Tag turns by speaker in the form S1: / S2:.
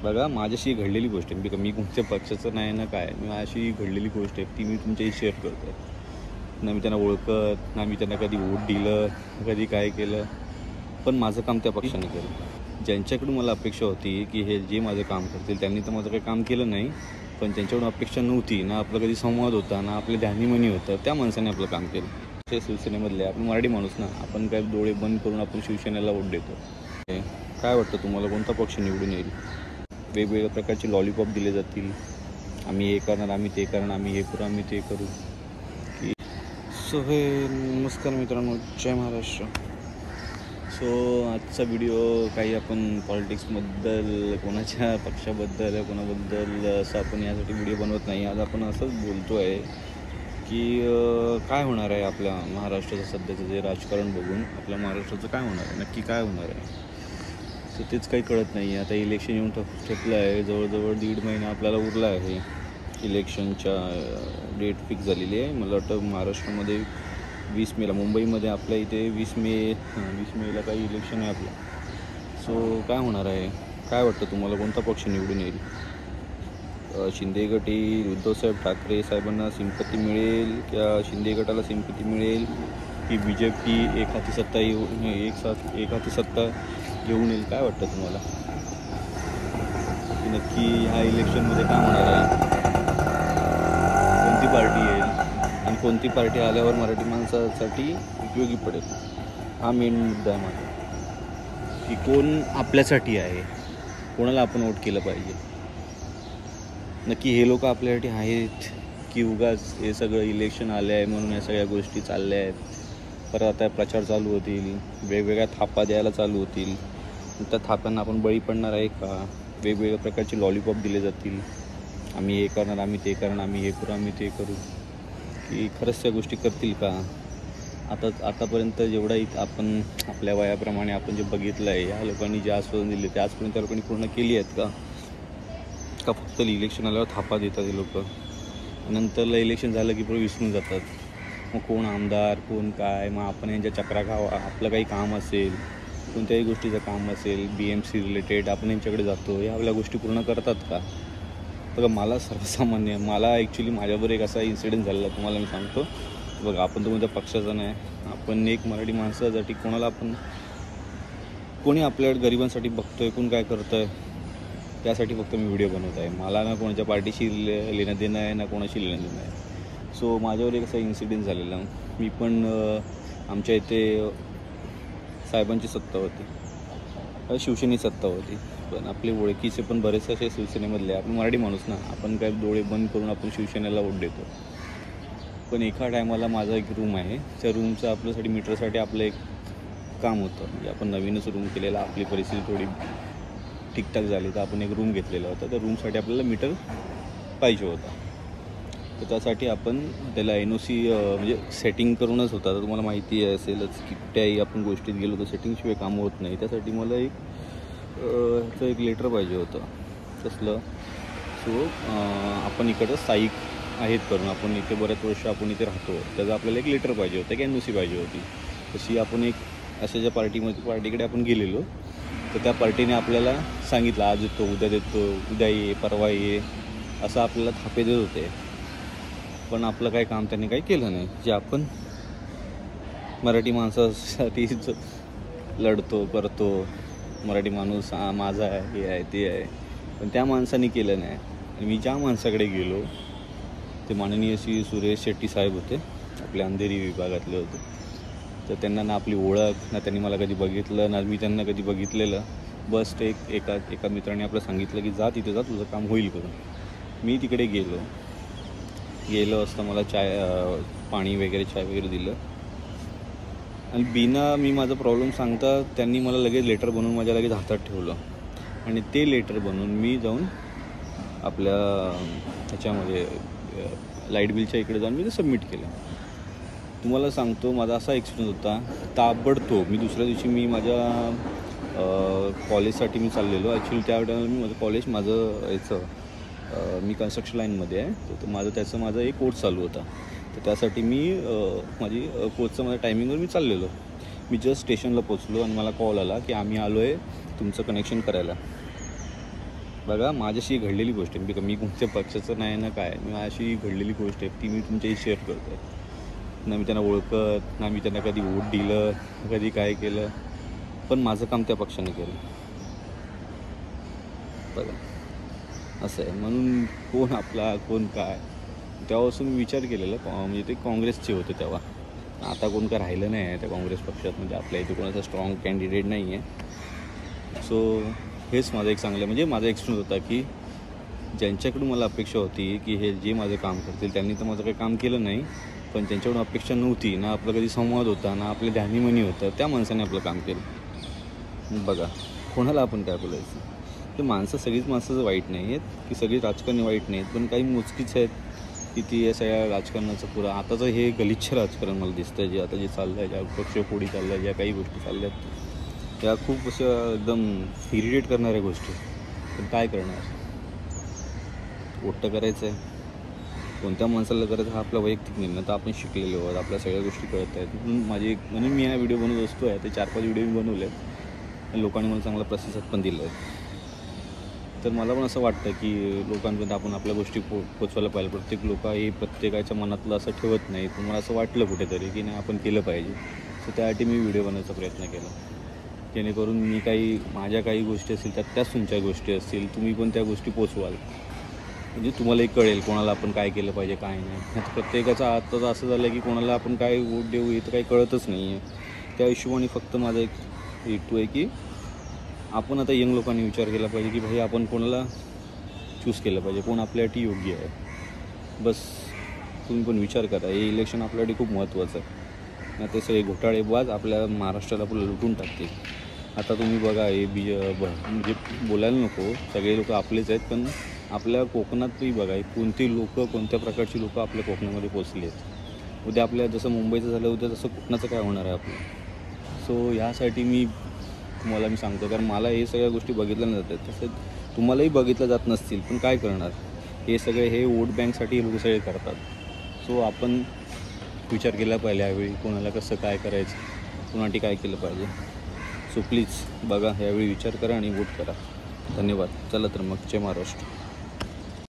S1: बघा, माझ्याशी घडलेली गोष्ट आहे. मी कोणत्या पक्षाचं नाही ना काय, माझ्याशी घडलेली गोष्ट आहे ती मी तुमच्याशी शेअर करतो आहे. ना मी त्यांना ओळखत, ना मी त्यांना कधी वोट दिलं, कधी काय केलं, पण माझं काम त्या पक्षाने केलं. ज्यांच्याकडून मला अपेक्षा होती की हे जे माझं काम करतील, त्यांनी तर माझं काही काम केलं नाही, पण त्यांच्याकडून अपेक्षा नव्हती ना, आपला कधी संवाद होता ना, आपलं ध्यानीमनी होतं, त्या माणसाने आपलं काम केलं. ते शिवसेनेमधले आपण मराठी माणूस ना, आपण काय डोळे बंद करून आपण शिवसेनेला वोट देतो. काय वाटतं तुम्हाला, कोणता पक्ष निवडून येईल? वेगवेगळ्या प्रकारचे लॉलीपॉप दिले जातील, आम्ही हे करणार, आम्ही ते करणार, आम्ही हे करू, आम्ही ते करू. की सो हे नमस्कार मित्रांनो, जय महाराष्ट्र. सो आजचा व्हिडिओ काही आपण पॉलिटिक्सबद्दल, कोणाच्या पक्षाबद्दल, कोणाबद्दल असं आपण यासाठी व्हिडिओ बनवत नाही. आज आपण असंच बोलतो आहे की काय होणार आहे आपल्या महाराष्ट्राचं सध्याचं जे राजकारण बघून आपल्या महाराष्ट्राचं काय होणार आहे, नक्की काय होणार आहे, तर तेच काही कळत नाही. आता इलेक्शन येऊन ठेपलं आहे, जवळजवळ 1.5 महिना आपल्याला उरला आहे. इलेक्शनच्या डेट फिक्स झालेली आहे. मला वाटतं महाराष्ट्रामध्ये 20 मेला, मुंबईमध्ये आपल्या इथे 20 मेला काही इलेक्शन आहे आपलं. सो काय होणार आहे, काय वाटतं तुम्हाला, कोणता पक्ष निवडून येईल? शिंदे गट येईल, उद्धवसाहेब ठाकरे साहेबांना सिंपती मिळेल, किंवा शिंदे गटाला सिंपती मिळेल, की BJP एक हाती सत्ता घेऊन येईल? काय वाटतं तुम्हाला की नक्की ह्या इलेक्शनमध्ये काय होणार आहे? कोणती पार्टी येईल आणि कोणती पार्टी आल्यावर मराठी माणसासाठी उपयोगी पडेल? हा मेन मुद्दा आहे माझा, की कोण आपल्यासाठी आहे, कोणाला आपण वोट केलं पाहिजे. नक्की हे लोक आपल्यासाठी आहेत की उगाच हे सगळं इलेक्शन आले आहे म्हणून या सगळ्या गोष्टी चालल्या आहेत. परत आता प्रचार चालू होतील, वेगवेगळ्या थापा द्यायला चालू होतील, त्या थाप्यांना आपण बळी पडणार आहे का? वेगवेगळ्या प्रकारचे लॉलीपॉप दिले जातील, आम्ही हे करणार, आम्ही ते करणार, आम्ही हे करू, आम्ही ते करू, की खरंच त्या गोष्टी करतील का? आतापर्यंत जेवढा आपण आपल्या वयाप्रमाणे आपण जे बघितलं आहे, या लोकांनी जे आश्वासन दिले ते आजपर्यंत त्या लोकांनी पूर्ण केली आहेत का फक्त इलेक्शन आल्यावर थापा देतात हे लोक, नंतरला इलेक्शन झालं की पुढे विसरून जातात. मग कोण आमदार, कोण काय, मग आपण यांच्या चक्रा खावा. आपलं काही काम असेल, कोणत्याही गोष्टीचं काम असेल, BMC रिलेटेड, आपण यांच्याकडे जातो. या आपल्या गोष्टी पूर्ण करतात का? बघा, मला सर्वसामान्य, मला ॲक्च्युली माझ्याबरोबर एक असा इन्सिडेंट झालेला, तुम्हाला मी सांगतो. बघा, आपण तर कोणत्या पक्षाचा नाही, आपण एक मराठी माणसासाठी, कोणी आपल्याकडे गरिबांसाठी बघतो आहे, कोण काय करतं आहे, त्यासाठी फक्त मी व्हिडिओ बनवत आहे. मला ना कोणाच्या पार्टीशी लेणं देणं आहे, ना कोणाशी लेणं देणं आहे. सो माझ्यावर एक असा इन्सिडेंट झालेला. मी पण आमच्या इथे साहेबांची सत्ता होती, शिवसेनेची सत्ता होती, पण आपले ओळखीचे पण बरेचसे असे शिवसेनेमधले, आपण मराठी माणूस ना, आपण काय डोळे बंद करून आपण शिवसेनेला वोट देतो. पण एका टायमाला माझा एक रूम आहे, त्या रूमचं आपल्यासाठी मीटरसाठी आपलं एक काम होतं. म्हणजे आपण नवीनच रूम केलेला, आपली परिस्थिती थोडी ठीकठाक झाली तर आपण एक रूम घेतलेला होता. त्या रूमसाठी आपल्याला मीटर पाहिजे होता, तर त्यासाठी आपण त्याला NOC म्हणजे सेटिंग करूनच होता. तर तुम्हाला माहिती असेलच की कुठल्याही आपण गोष्टीत गेलो तर सेटिंगशिवाय कामं होत नाही. त्यासाठी मला एक लेटर पाहिजे होतं तसलं. सो आपण इकडं स्थायिक आहेत करून, आपण इथे बऱ्याच वर्ष आपण इथे राहतो, त्याचं आपल्याला एक लेटर पाहिजे होतं, एक NOC पाहिजे होती. तशी आपण एक अशाच्या पार्टीकडे आपण गेलेलो, तर त्या पार्टीने आपल्याला सांगितलं आज देतो, उद्या देतो, उद्या ये, परवा ये, असं आपल्याला थापे देत होते. पण आपलं काही काम त्यांनी काही केलं नाही. जे आपण मराठी माणसासाठी लढतो करतो, मराठी माणूस माझा आहे, हे आहे, ते आहे, पण त्या माणसाने केलं नाही. आणि मी ज्या माणसाकडे गेलो ते माननीय श्री सुरेश शेट्टी साहेब होते, आपल्या अंधेरी विभागातले होते. तर त्यांना ना आपली ओळख, ना त्यांनी मला कधी बघितलं, ना मी त्यांना कधी बघितलेलं. बस ते एका मित्राने आपलं सांगितलं की जा तिथे, जा, तुझं काम होईल करून. मी तिकडे गेलो असता मला पाणी वगैरे, चाय वगैरे दिलं, आणि मी माझा प्रॉब्लेम सांगता त्यांनी मला लगेच लेटर बनवून माझ्या लगेच हातात ठेवलं. आणि ते लेटर बनवून मी जाऊन आपल्या ह्याच्यामध्ये लाईट बिलच्या इकडे जाऊन मी ते सबमिट केलं. तुम्हाला सांगतो, माझा असा एक्सपिरियन्स होता, ताबडतोब मी दुसऱ्या दिवशी मी माझ्या कॉलेजसाठी मी चाललेलो. ॲक्च्युली त्यावेळेला मी माझं मी कन्स्ट्रक्शन लाईनमध्ये आहे, तर माझा एक कोर्स चालू होता. तर त्यासाठी मी कोर्सचं माझ्या टायमिंगवर मी चाललेलो. मी जस्ट स्टेशनला पोचलो आणि मला कॉल आला की आम्ही आलो आहे तुमचं कनेक्शन करायला. बघा माझ्याशी घडलेली गोष्ट आहे, मी कोणत्या पक्षाचं नाही ना काय, मी अशी घडलेली गोष्ट आहे ती मी तुमच्याशी शेअर करतो आहे. ना मी त्यांना ओळखत, ना मी त्यांना कधी वोट दिलं, कधी काय केलं, पण माझं काम त्या पक्षाने केलं. बघा असं आहे. म्हणून कोण आपला कोण काय, तेव्हापासून मी विचार केलेला म्हणजे ते काँग्रेसचे होते तेव्हा. आता कोण काय राहिलं नाही आहे त्या काँग्रेस पक्षात, म्हणजे आपल्या इथे कोणाचा स्ट्रॉंग कॅन्डिडेट नाही आहे. सो हेच माझं एक चांगलं म्हणजे माझा एक्सपिरियन्स होता की ज्यांच्याकडून मला अपेक्षा होती की हे जे माझं काम करतील त्यांनी तर माझं काही काम केलं नाही, पण ज्यांच्याकडून अपेक्षा नव्हती ना, आपला कधी संवाद होता ना, आपले ध्यानीमनी होतं, त्या माणसाने आपलं काम केलं. बघा कोणाला आपण काय बोलायचं, ते माणसं सगळीच माणसं वाईट नाही आहेत की सगळी राजकारणी वाईट नाहीत, पण काही मोजकीच आहेत की ती या सगळ्या राजकारणाचं पुरा आताचं हे गलिच्छ राजकारण मला दिसतं आहे, जे आता चाललं आहे, ज्या पक्षपोढी चाललं आहे, ज्या काही गोष्टी चालल्या आहेत त्या खूप अशा एकदम इरिटेट करणाऱ्या गोष्टी. पण काय करणार, वोट करायचं आहे, कोणत्या माणसाला करायचं हा आपला वैयक्तिक निर्णय. तर आपण शिकलेलो आहोत, आपल्या सगळ्या गोष्टी कळत आहेत. म्हणून मी हा व्हिडिओ बनवत असतो आहे. ते 4-5 व्हिडिओ मी बनवले आहेत, लोकांनी मला चांगला प्रतिसाद पण दिला आहे. तर मला पण असं वाटतं की लोकांपर्यंत आपण आपल्या गोष्टी पोचवायला पाहिजे. प्रत्येक लोक हे प्रत्येकाच्या मनातलं असं ठेवत नाही, पण मला असं वाटलं कुठेतरी की नाही आपण केलं पाहिजे. तर त्यासाठी मी व्हिडिओ बनवायचा प्रयत्न केला, जेणेकरून माझ्या काही गोष्टी असतील त्याच तुमच्या गोष्टी असतील, तुम्ही पण त्या गोष्टी पोचवाल, म्हणजे तुम्हालाही कळेल कोणाला आपण काय केलं पाहिजे काय नाही. आता प्रत्येकाचा आत्ताच असं झालं की कोणाला आपण काय वोट देऊ हे तर काही कळतच नाही आहे. त्या हिशोबाने फक्त माझा एक हेतू आहे की आपण आता यंग लोकांनी विचार केला पाहिजे की भाई आपण कोणाला चूज केलं पाहिजे, कोण आपल्यासाठी योग्य आहे. बस तुम्ही पण विचार करा, हे इलेक्शन आपल्यासाठी खूप महत्त्वाचं आहे ना. ते सगळे घोटाळेबाज आपल्या महाराष्ट्राला आपलं लुटून टाकतील. आता तुम्ही बघा हे म्हणजे बोलायला नको, सगळे लोक आपलेच आहेत, पण आपल्या कोकणातही बघा कोणती लोक कोणत्या प्रकारची लोकं आपल्या कोकणामध्ये पोचली आहेत. उद्या आपल्या जसं मुंबईचं झालं उद्या तसं कोकणाचं काय होणार आहे आपलं. सो ह्यासाठी मी सांगतो, कारण मला हे सगळ्या गोष्टी बघितल्या नाही जातात, तसं तुम्हालाही बघितलं जात नसतील, पण काय करणार, हे वोट बँकसाठी लोक सगळे करतात. सो आपण विचार केला पाहिजे यावेळी कोणाला कसं काय करायचं, कोणासाठी काय केलं पाहिजे. सो प्लीज बघा, यावेळी विचार करा आणि वोट करा. धन्यवाद. चला तर मग जय महाराष्ट्र.